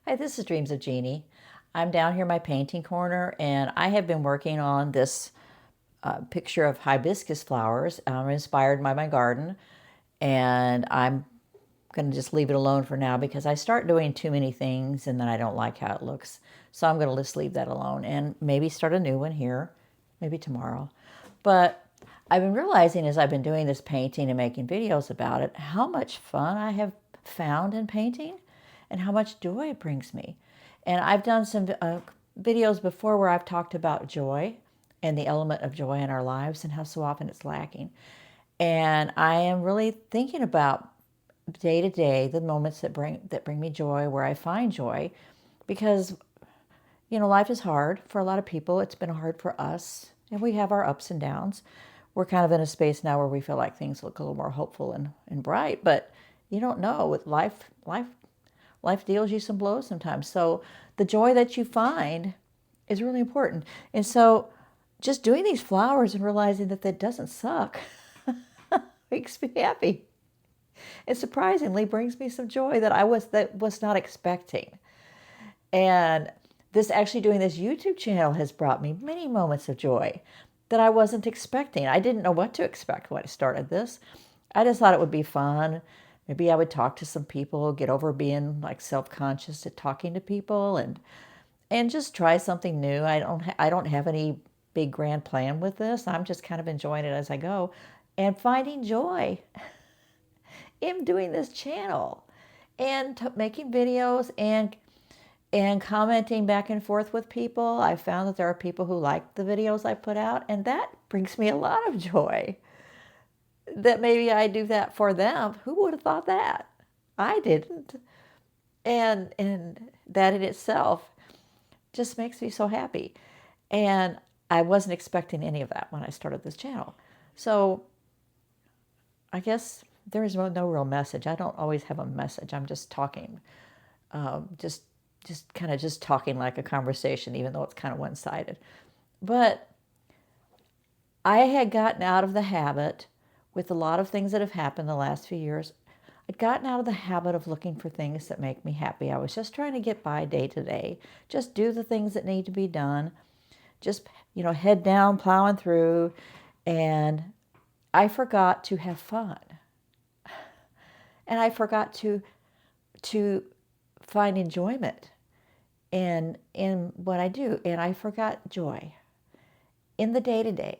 Hi, this is Dreams of Jeannie. I'm down here in my painting corner, and I have been working on this picture of hibiscus flowers. I'm inspired by my garden, and I'm going to just leave it alone for now because I start doing too many things and then I don't like how it looks. So I'm going to just leave that alone and maybe start a new one here, maybe tomorrow. But I've been realizing as I've been doing this painting and making videos about it, how much fun I have found in painting and how much joy it brings me. And I've done some videos before where I've talked about joy and the element of joy in our lives and how so often it's lacking. And I am really thinking about day to day the moments that bring me joy, where I find joy, because life is hard for a lot of people. It's been hard for us, and we have our ups and downs. We're kind of in a space now where we feel like things look a little more hopeful and bright, but you don't know. With life deals you some blows sometimes. So the joy that you find is really important. And so just doing these flowers and realizing that doesn't suck makes me happy. It surprisingly brings me some joy that was not expecting. And this actually doing this YouTube channel has brought me many moments of joy that I wasn't expecting. I didn't know what to expect when I started this. I just thought it would be fun. Maybe I would talk to some people, get over being like self-conscious at talking to people, and just try something new. I don't have any big grand plan with this. I'm just kind of enjoying it as I go and finding joy in doing this channel and making videos and commenting back and forth with people. I found that there are people who like the videos I put out, and that brings me a lot of joy. That maybe I do that for them. Who would have thought that? I didn't. And that in itself just makes me so happy. And I wasn't expecting any of that when I started this channel. So I guess there is no real message. I don't always have a message. I'm just talking, just kind of just talking like a conversation, even though it's kind of one-sided. But I had gotten out of the habit with a lot of things that have happened the last few years. I'd gotten out of the habit of looking for things that make me happy. I was just trying to get by day to day, just do the things that need to be done, just, head down, plowing through, and I forgot to have fun. And I forgot to find enjoyment in what I do. And I forgot joy in the day-to-day.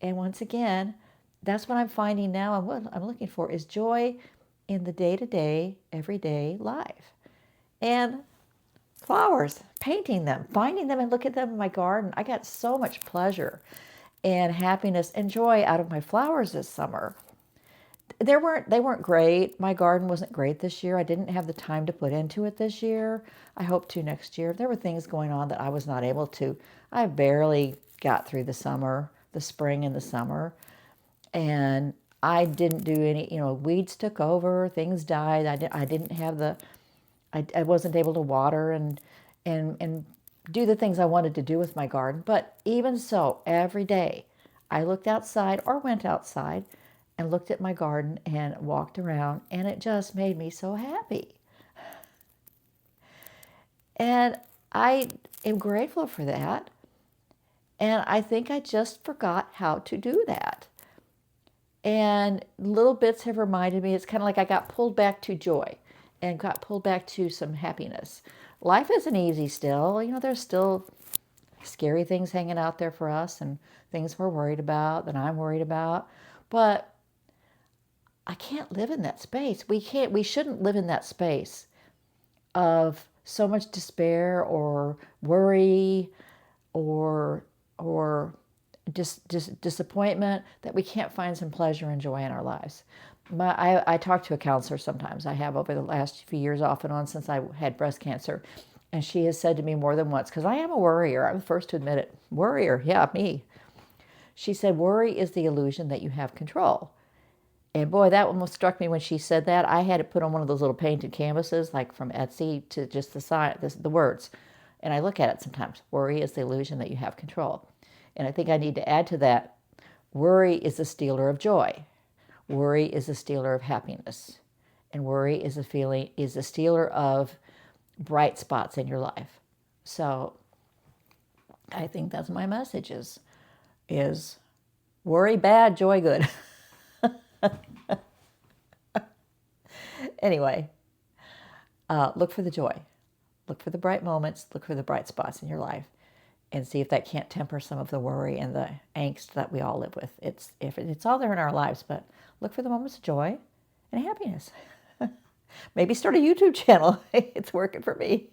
And once again, that's what I'm finding now. And what I'm looking for is joy in the day-to-day, everyday life. And flowers, painting them, finding them and look at them in my garden. I got so much pleasure and happiness and joy out of my flowers this summer. They weren't great. My garden wasn't great this year. I didn't have the time to put into it this year. I hope to next year. There were things going on that I was not able to. I barely got through the spring and the summer. And I didn't do any, weeds took over, things died. I didn't have I wasn't able to water and do the things I wanted to do with my garden. But even so, every day I looked outside or went outside and looked at my garden and walked around, and it just made me so happy. And I am grateful for that. And I think I just forgot how to do that. And little bits have reminded me, it's kind of like I got pulled back to joy and got pulled back to some happiness. Life isn't easy still. There's still scary things hanging out there for us and things we're worried about, that I'm worried about. But I can't live in that space. We shouldn't live in that space of so much despair or worry or just disappointment that we can't find some pleasure and joy in our lives. I talk to a counselor sometimes. I have over the last few years, off and on, since I had breast cancer. And she has said to me more than once, because I am a worrier. I'm the first to admit it. Worrier, yeah, me. She said, worry is the illusion that you have control. And boy, that almost struck me when she said that. I had it put on one of those little painted canvases, like from Etsy, to just the words. And I look at it sometimes. Worry is the illusion that you have control. And I think I need to add to that, worry is a stealer of joy. Worry is a stealer of happiness. And worry is a stealer of bright spots in your life. So I think that's my message is worry bad, joy good. Anyway, look for the joy. Look for the bright moments. Look for the bright spots in your life, and see if that can't temper some of the worry and the angst that we all live with. It's all there in our lives, but look for the moments of joy and happiness. Maybe start a YouTube channel. It's working for me.